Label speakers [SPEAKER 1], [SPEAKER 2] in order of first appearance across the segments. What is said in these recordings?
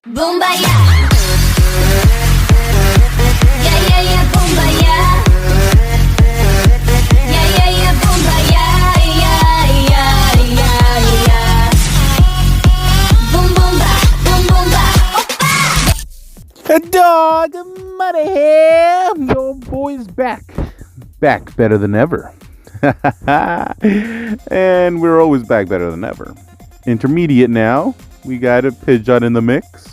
[SPEAKER 1] Boombayah. Yeah, yeah, yeah, boombayah. Yeah, yeah, yeah, boombayah. Yeah, yeah, yeah, yeah. Boom, boom, ba, boom, boom, ba.
[SPEAKER 2] A dog, money here. Your boy's back. Back better than ever. And we're always back better than ever. Intermediate now. We got a Pidgeot in the mix.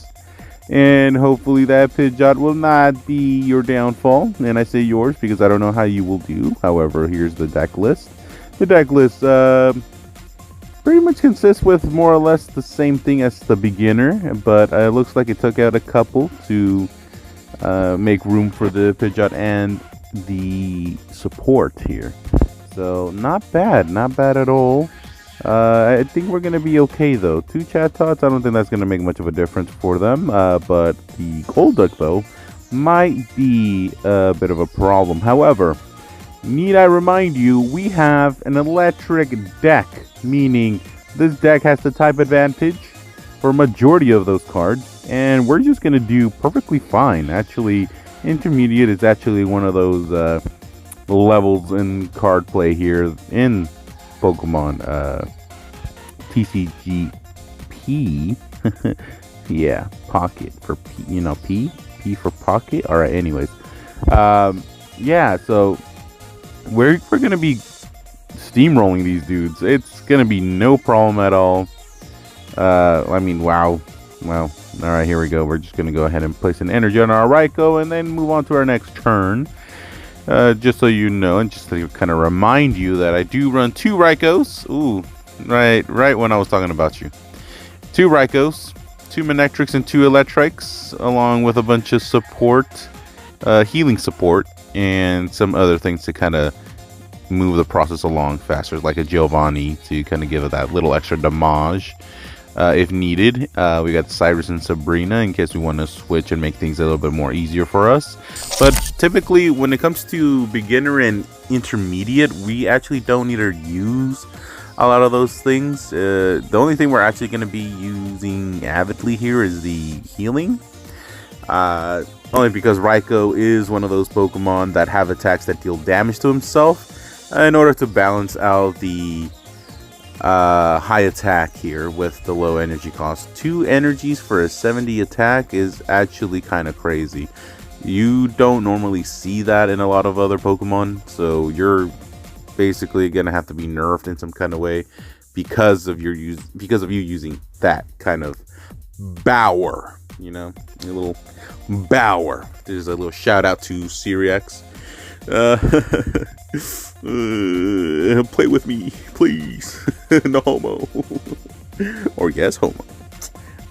[SPEAKER 2] And hopefully that Pidgeot will not be your downfall. And I say yours because I don't know how you will do. However, here's the deck list. The deck list pretty much consists with more or less the same thing as the beginner. But it looks like it took out a couple to make room for the Pidgeot and the support here. So not bad at all. I think we're gonna be okay though. 2 chat tots, I don't think that's gonna make much of a difference for them. But the Golduck though might be a bit of a problem. However, need I remind you, we have an electric deck, meaning this deck has the type advantage for a majority of those cards, and we're just gonna do perfectly fine. Actually, intermediate is actually one of those levels in card play here in Pokemon TCG P. Yeah, pocket for P, you know, P for pocket. All right, anyways, yeah, so we're gonna be steamrolling these dudes. It's gonna be no problem at all. I mean, wow. Well, all right, here we go. We're just gonna go ahead and place an energy on our Raikou and then move on to our next turn. Just so you know, and just to kind of remind you that I do run 2 Raikous. Ooh, right when I was talking about you. 2 Raikous, 2 Manectrics, and 2 Electrics, along with a bunch of support, healing support, and some other things to kind of move the process along faster, like a Giovanni to kind of give it that little extra damage. If needed. We got Cyrus and Sabrina in case we want to switch and make things a little bit more easier for us. But typically when it comes to beginner and intermediate, we actually don't need to use a lot of those things. The only thing we're actually going to be using avidly here is the healing. Only because Raikou is one of those Pokemon that have attacks that deal damage to himself in order to balance out the high attack here with the low energy cost. 2 energies for a 70 attack is actually kind of crazy. You don't normally see that in a lot of other Pokemon, so you're basically gonna have to be nerfed in some kind of way because of you using that kind of Bower, you know, a little Bower. There's a little shout out to Siriax. Play with me, please. No homo. Or yes, homo.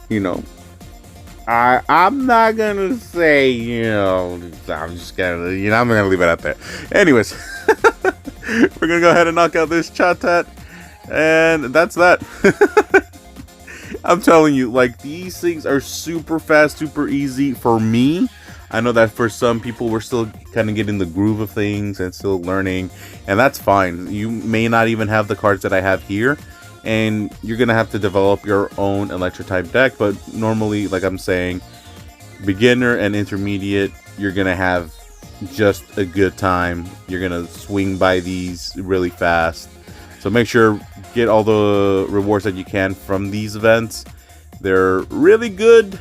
[SPEAKER 2] You know, I'm not gonna say, you know, I'm just gonna, you know, I'm gonna leave it out there. Anyways, we're gonna go ahead and knock out this Chatot, and that's that. I'm telling you, like, these things are super fast, super easy for me. I know that for some people, we're still kind of getting the groove of things and still learning, and that's fine. You may not even have the cards that I have here, and you're going to have to develop your own Electro-type deck, but normally, like I'm saying, beginner and intermediate, you're going to have just a good time. You're going to swing by these really fast. So make sure get all the rewards that you can from these events. They're really good,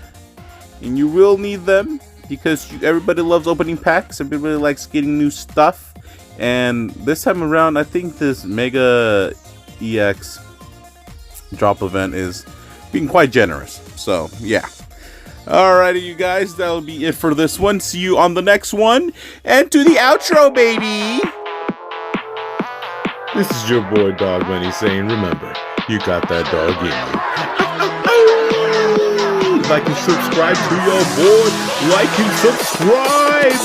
[SPEAKER 2] and you will need them. Because everybody loves opening packs, everybody likes getting new stuff, and this time around, I think this Mega EX drop event is being quite generous. So, yeah. Alrighty, you guys, that'll be it for this one. See you on the next one, and to the outro, baby!
[SPEAKER 3] This is your boy Dog Money saying, remember, you got that dog in you. Like and subscribe to your boy. Like and subscribe.